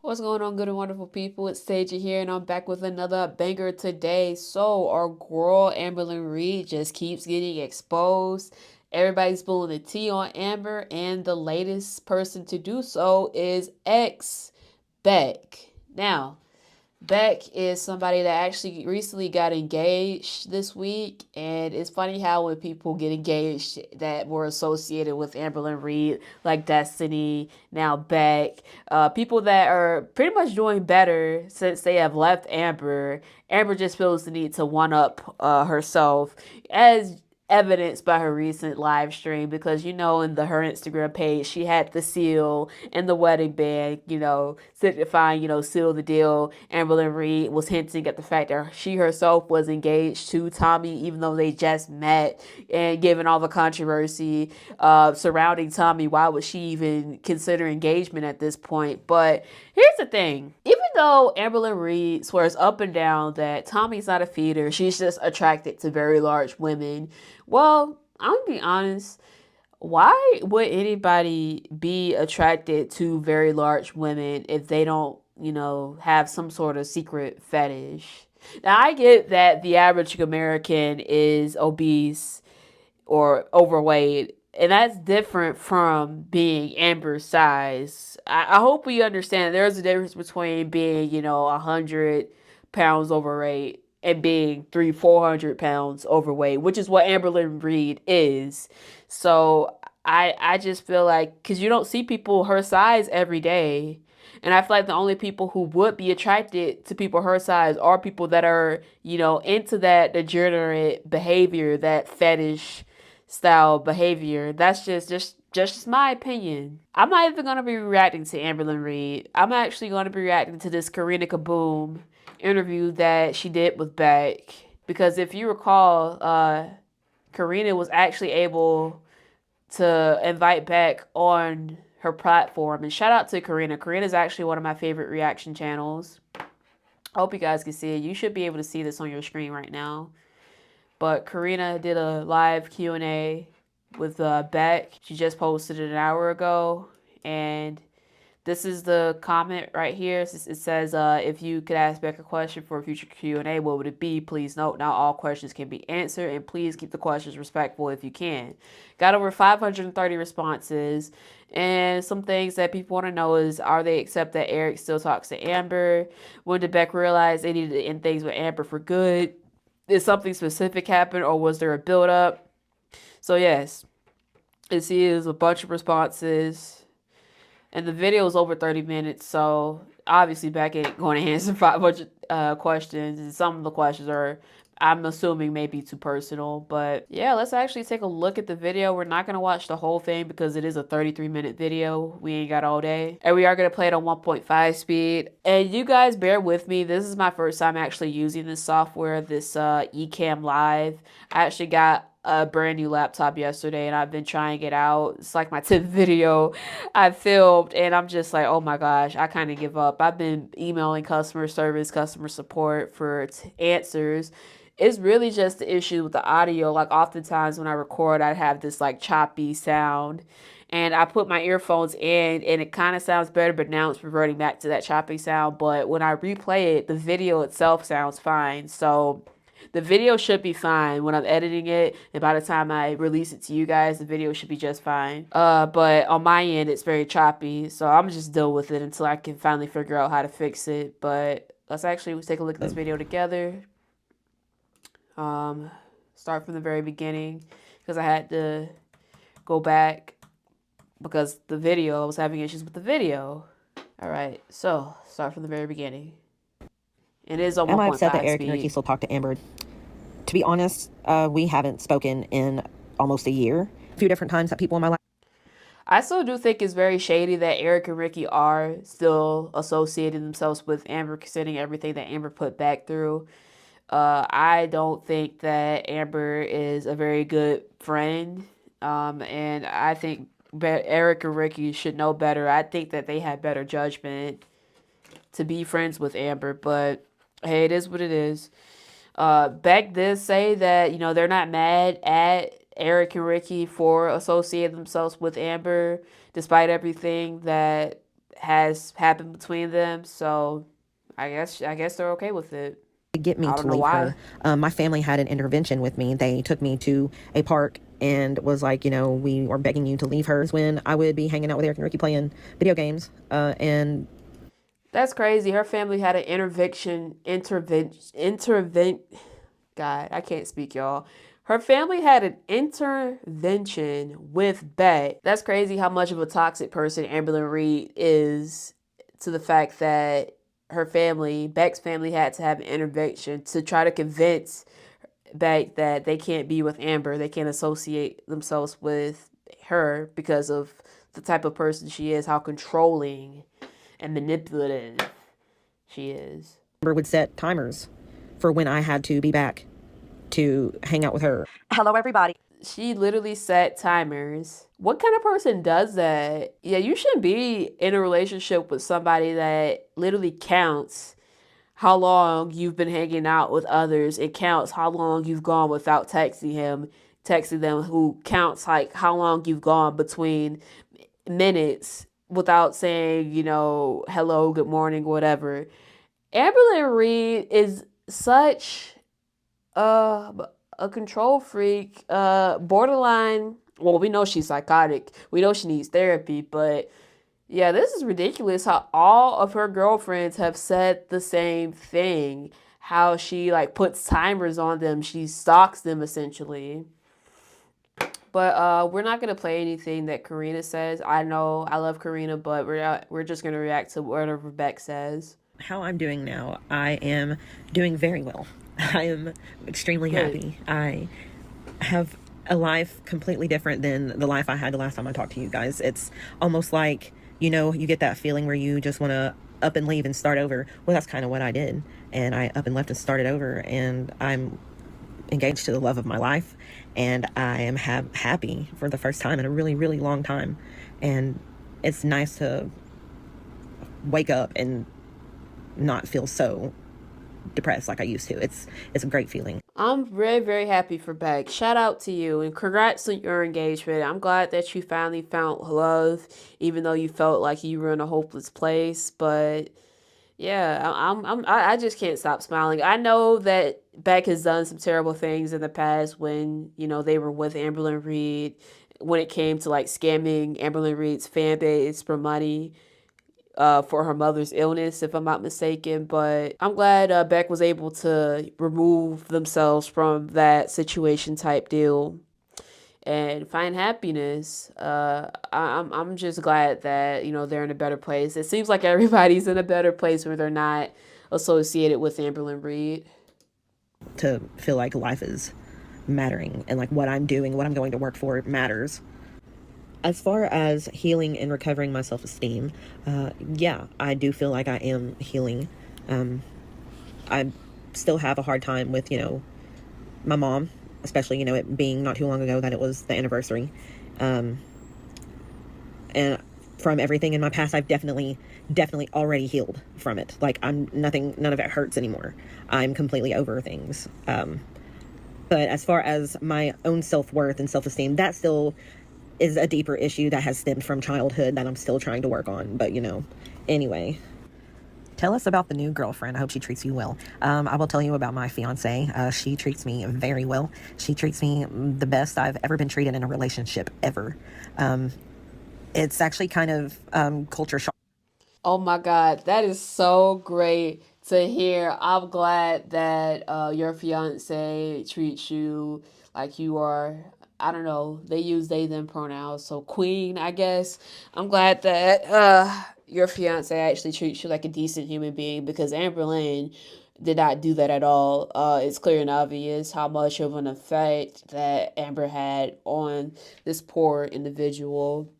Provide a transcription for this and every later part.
What's going on, good and wonderful people? It's Stagia here, and I'm back with another banger today. So, our girl Amberlynn Reid just keeps getting exposed. Everybody's spilling the tea on Amber, and the latest person to do so is ex Beck. Now, Beck is somebody that actually recently got engaged this week, and it's funny how when people get engaged that were associated with Amberlynn Reid, like Destiny, now Beck, people that are pretty much doing better since they have left Amber. Amber just feels the need to one up herself, as evidenced by her recent live stream, because in her Instagram page she had the seal and the wedding band, signifying, seal the deal. Amberlynn Reid was hinting at the fact that she herself was engaged to Tommy, even though they just met. And given all the controversy surrounding Tommy, why would she even consider engagement at this point? But here's the thing. Even though Amberlynn Reid swears up and down that Tommy's not a feeder, she's just attracted to very large women. Well, I'm gonna be honest. Why would anybody be attracted to very large women if they don't, have some sort of secret fetish? Now, I get that the average American is obese or overweight, and that's different from being Amber's size. I hope we understand there's a difference between being, 100 pounds overweight and being 400 pounds overweight, which is what Amberlynn Reid is. So I just feel like, because you don't see people her size every day. And I feel like the only people who would be attracted to people her size are people that are, into that degenerate behavior, that fetish style behavior. That's just my opinion. I'm not even gonna be reacting to Amberlynn Reid. I'm actually gonna be reacting to this Karina Kaboom interview that she did with Beck. Because if you recall, Karina was actually able to invite Beck on her platform. And shout out to Karina. Karina is actually one of my favorite reaction channels. I hope you guys can see it. You should be able to see this on your screen right now. But Karina did a live Q&A with Beck. She just posted it an hour ago. And this is the comment right here. It says, if you could ask Beck a question for a future Q&A, what would it be? Please note, not all questions can be answered, and please keep the questions respectful if you can. Got over 530 responses, and some things that people want to know is, are they accept that Eric still talks to Amber? When did Beck realize they needed to end things with Amber for good? Did something specific happen, or was there a build-up? So yes, it is a bunch of responses. And the video is over 30 minutes, so obviously Beck ain't going to answer 500 questions. And some of the questions are, I'm assuming, maybe too personal. But yeah, let's actually take a look at the video. We're not going to watch the whole thing because it is a 33-minute video. We ain't got all day. And we are going to play it on 1.5 speed. And you guys bear with me. This is my first time actually using this software, this Ecamm Live. I actually got a brand new laptop yesterday, and I've been trying it out. It's like my 10th video I filmed, and I'm just like, oh my gosh, I kind of give up. I've been emailing customer service, customer support for answers. It's really just the issue with the audio. Like, oftentimes when I record, I have this like choppy sound, and I put my earphones in and it kind of sounds better, but now it's reverting back to that choppy sound. But when I replay it, the video itself sounds fine. So the video should be fine when I'm editing it, and by the time I release it to you guys, the video should be just fine. But on my end, it's very choppy, so I'm just deal with it until I can finally figure out how to fix it. But let's actually take a look at this video together. Start from the very beginning, because I had to go back because the video, I was having issues with the video. All right, so start from the very beginning. It is on 1.5 speed. Am I upset that Eric and Ricky still talk to Amber? To be honest, we haven't spoken in almost a year. A few different times that people in my life. I still do think it's very shady that Eric and Ricky are still associating themselves with Amber, considering everything that Amber put Beck through. I don't think that Amber is a very good friend, and I think Eric and Ricky should know better. I think that they had better judgment to be friends with Amber, but hey, it is what it is. Beck did say that, they're not mad at Eric and Ricky for associating themselves with Amber, despite everything that has happened between them. So I guess they're okay with it. Get me I to don't know leave why. her. My family had an intervention with me. They took me to a park and was like, we are begging you to leave her. When I would be hanging out with Eric and Ricky playing video games, and That's crazy. Her family had an intervention. God, I can't speak, y'all. Her family had an intervention with Beck. That's crazy how much of a toxic person Amberlynn Reid is, to the fact that Beck's family, had to have an intervention to try to convince Beck that they can't be with Amber. They can't associate themselves with her because of the type of person she is, how controlling and manipulative she is. Amber would set timers for when I had to be back to hang out with her. Hello, everybody. She literally set timers. What kind of person does that? Yeah, you shouldn't be in a relationship with somebody that literally counts how long you've been hanging out with others. It counts how long you've gone without texting them, who counts like how long you've gone between minutes without saying, hello, good morning, whatever. Amberlynn Reid is such uh a control freak, borderline. Well, we know she's psychotic. We know she needs therapy, but yeah, this is ridiculous how all of her girlfriends have said the same thing. How she like puts timers on them. She stalks them essentially. But we're not gonna play anything that Karina says. I know I love Karina, but we're just gonna react to whatever Beck says. How I'm doing now, I am doing very well. I am extremely Good. happy. I have a life completely different than the life I had the last time I talked to you guys. It's almost like, you get that feeling where you just want to up and leave and start over. Well, that's kind of what I did. And I up and left and started over. And I'm engaged to the love of my life. And I am happy for the first time in a really, really long time. And it's nice to wake up and not feel so depressed like I used to. It's a great feeling. I'm very, very happy for Beck. Shout out to you and congrats on your engagement. I'm glad that you finally found love, even though you felt like you were in a hopeless place. But yeah, I just can't stop smiling. I know that Beck has done some terrible things in the past when they were with Amberlynn Reid, when it came to like scamming Amberlynn Reid's fan base for money, for her mother's illness, if I'm not mistaken. But I'm glad Beck was able to remove themselves from that situation type deal and find happiness. I'm just glad that they're in a better place. It seems like everybody's in a better place where they're not associated with Amberlynn Reid. To feel like life is mattering and like what I'm doing, what I'm going to work for matters. As far as healing and recovering my self-esteem, yeah, I do feel like I am healing. I still have a hard time with, my mom, especially, it being not too long ago that it was the anniversary. And from everything in my past, I've definitely already healed from it. Like none of it hurts anymore. I'm completely over things. But as far as my own self-worth and self-esteem, that still is a deeper issue that has stemmed from childhood that I'm still trying to work on. But, anyway. Tell us about the new girlfriend. I hope she treats you well. I will tell you about my fiance. She treats me very well. She treats me the best I've ever been treated in a relationship ever. It's actually kind of culture shock. Oh my God, that is so great to hear. I'm glad that your fiance treats you like you are. I don't know. They use they them pronouns, so queen, I guess. I'm glad that your fiance actually treats you like a decent human being, because Amberlynn did not do that at all. It's clear and obvious how much of an effect that Amber had on this poor individual.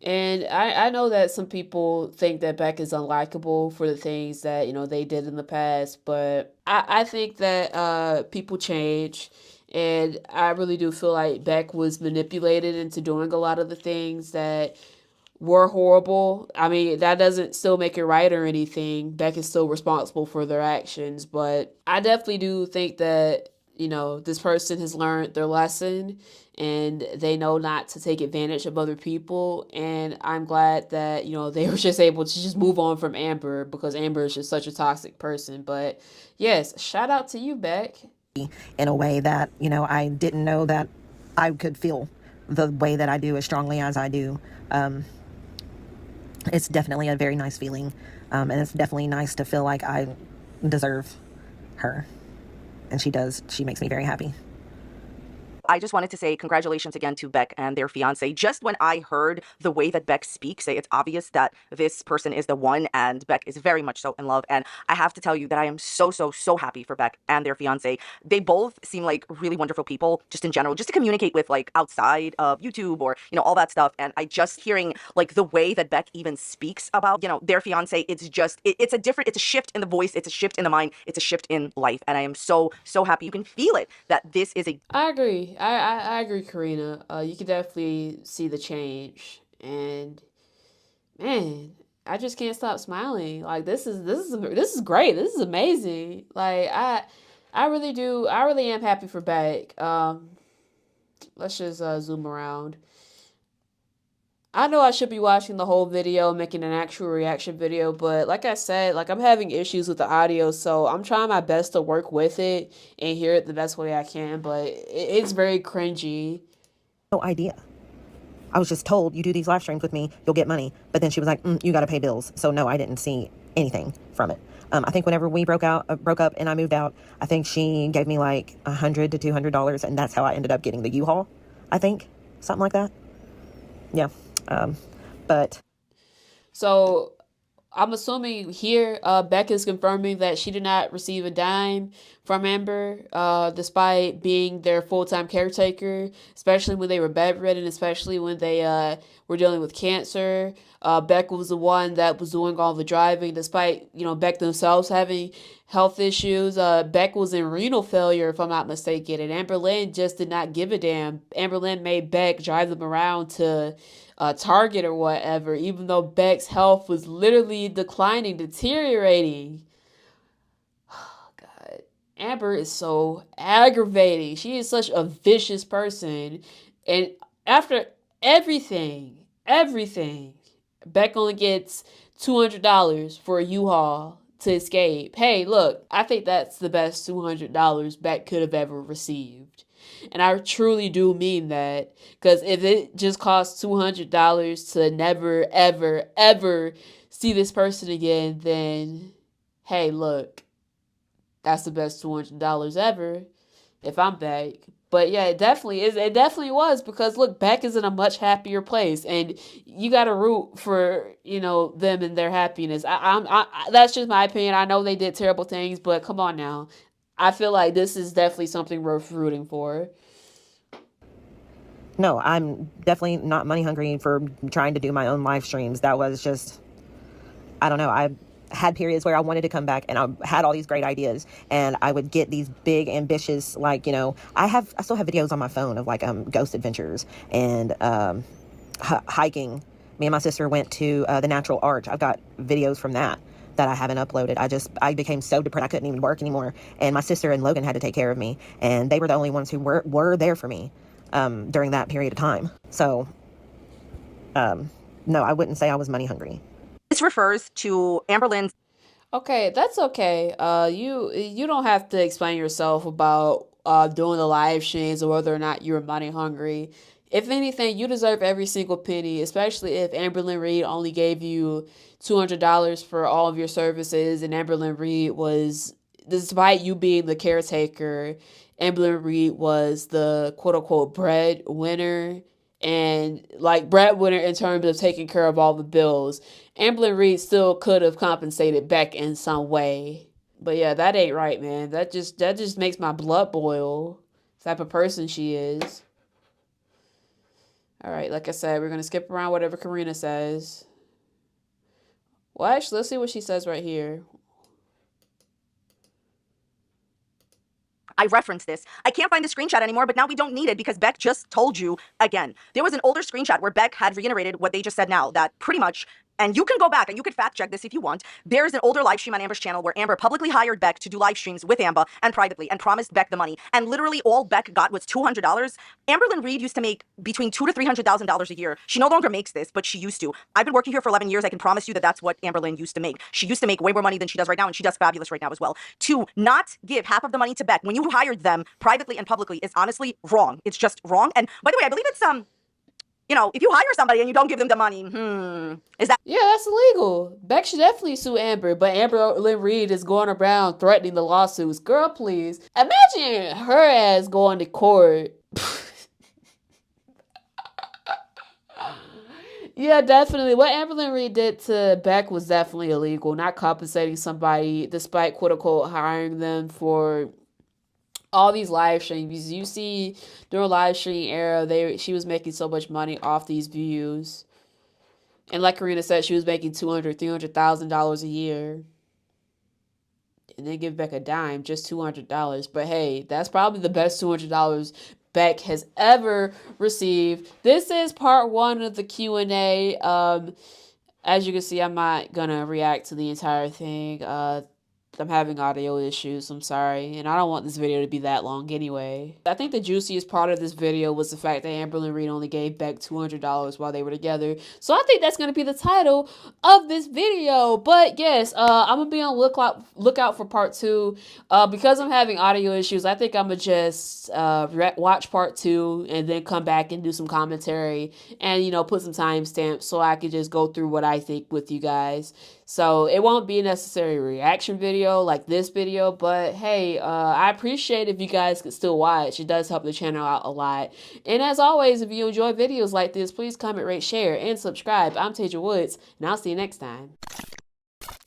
And I know that some people think that Beck is unlikable for the things that, they did in the past, but I think that people change. And I really do feel like Beck was manipulated into doing a lot of the things that were horrible. I mean, that doesn't still make it right or anything. Beck is still responsible for their actions, but I definitely do think that this person has learned their lesson and they know not to take advantage of other people. And I'm glad that, they were just able to just move on from Amber, because Amber is just such a toxic person. But yes, shout out to you, Beck. In a way that, I didn't know that I could feel the way that I do as strongly as I do. It's definitely a very nice feeling. And it's definitely nice to feel like I deserve her. And she does. She makes me very happy. I just wanted to say congratulations again to Beck and their fiance. Just when I heard the way that Beck speaks, it's obvious that this person is the one, and Beck is very much so in love. And I have to tell you that I am so, so, so happy for Beck and their fiance. They both seem like really wonderful people, just in general, just to communicate with, like, outside of YouTube or, all that stuff. And I just hearing, like, the way that Beck even speaks about, their fiance, it's just, it's a shift in the voice, it's a shift in the mind, it's a shift in life. And I am so, so happy. You can feel it, that this is a I agree. I agree, Karina. You can definitely see the change, and man, I just can't stop smiling. Like, this is great. This is amazing. Like, I really do. I really am happy for Beck. Let's just zoom around. I know I should be watching the whole video, making an actual reaction video, but like I said, like, I'm having issues with the audio, so I'm trying my best to work with it and hear it the best way I can, but it's very cringy. No idea. I was just told, you do these live streams with me, you'll get money. But then she was like, you got to pay bills. So no, I didn't see anything from it. I think whenever we broke up and I moved out, I think she gave me like $100 to $200, and that's how I ended up getting the U-Haul. I think something like that. Yeah. But So I'm assuming here, Beck is confirming that she did not receive a dime from Amber, despite being their full-time caretaker, especially when they were bedridden, especially when they were dealing with cancer. Beck was the one that was doing all the driving, despite, Beck themselves having health issues. Beck was in renal failure, if I'm not mistaken, and Amberlynn just did not give a damn. Amberlynn made Beck drive them around to Target or whatever, even though Beck's health was literally declining, deteriorating. Oh, God. Amber is so aggravating. She is such a vicious person. And after everything, Beck only gets $200 for a U-Haul to escape. Hey, look, I think that's the best $200 Beck could have ever received. And I truly do mean that. Because if it just costs $200 to never, ever, ever see this person again, then hey, look, that's the best $200 ever if I'm Beck. But yeah, it definitely is. It definitely was, because look, Beck is in a much happier place, and you got to root for them and their happiness. That's just my opinion. I know they did terrible things, but come on now, I feel like this is definitely something worth rooting for. no, I'm definitely not money hungry for trying to do my own live streams. That was just, I don't know. I had periods where I wanted to come back, and I had all these great ideas, and I would get these big ambitious, like, I still have videos on my phone of like ghost adventures and hiking. Me and my sister went to the Natural Arch. I've got videos from that I haven't uploaded. I became so depressed I couldn't even work anymore, and my sister and Logan had to take care of me, and they were the only ones who were there for me during that period of time. So no, I wouldn't say I was money hungry. This refers to Amberlynn's. Okay, that's okay. You don't have to explain yourself about doing the live streams or whether or not you're money hungry. If anything, you deserve every single penny, especially if Amberlynn Reid only gave you $200 for all of your services, and Amberlynn Reid was, despite you being the caretaker, Amberlynn Reid was the quote unquote breadwinner, and like breadwinner in terms of taking care of all the bills. Amberlynn Reid still could have compensated Beck in some way. But yeah, that ain't right, man. That just makes my blood boil. The type of person she is. All right, like I said, we're gonna skip around whatever Karina says. Well, actually, let's see what she says right here. I referenced this. I can't find the screenshot anymore, but now we don't need it because Beck just told you again. There was an older screenshot where Beck had reiterated what they just said now, that pretty much and you can go back and you can fact check this if you want. There's an older live stream on Amber's channel where Amber publicly hired Beck to do live streams with Amber and privately and promised Beck the money. And literally all Beck got was $200. Amberlynn Reid used to make between $200,000 to $300,000 a year. She no longer makes this, but she used to. I've been working here for 11 years. I can promise you that that's what Amberlynn used to make. She used to make way more money than she does right now, and she does fabulous right now as well. To not give half of the money to Beck when you hired them privately and publicly is honestly wrong. It's just wrong. And by the way, I believe it's if you hire somebody and you don't give them the money, is that? Yeah, that's illegal. Beck should definitely sue Amber, but Amberlynn Reid is going around threatening the lawsuits. Girl, please. Imagine her ass going to court. Yeah, definitely. What Amberlynn Reid did to Beck was definitely illegal. Not compensating somebody despite quote unquote hiring them for all these live streams. You see, during live stream era, she was making so much money off these views, and like Karina said, she was making $200,000-$300,000 a year, and then give Beck a dime, just $200. But hey, that's probably the best $200 Beck has ever received. This is part 1 of the Q&A. As you can see, I'm not gonna react to the entire thing. I'm having audio issues, I'm sorry, and I don't want this video to be that long anyway. I think the juiciest part of this video was the fact that Amberlynn Reid only gave Beck $200 while they were together. So I think that's going to be the title of this video. But yes, I'm going to be on lookout for part 2. Because I'm having audio issues, I think I'm going to just watch part 2 and then come back and do some commentary and, put some timestamps so I can just go through what I think with you guys. So it won't be a necessary reaction video like this video, but hey, I appreciate if you guys could still watch. It does help the channel out a lot. And as always, if you enjoy videos like this, please comment, rate, share, and subscribe. I'm Tasia Woods, and I'll see you next time.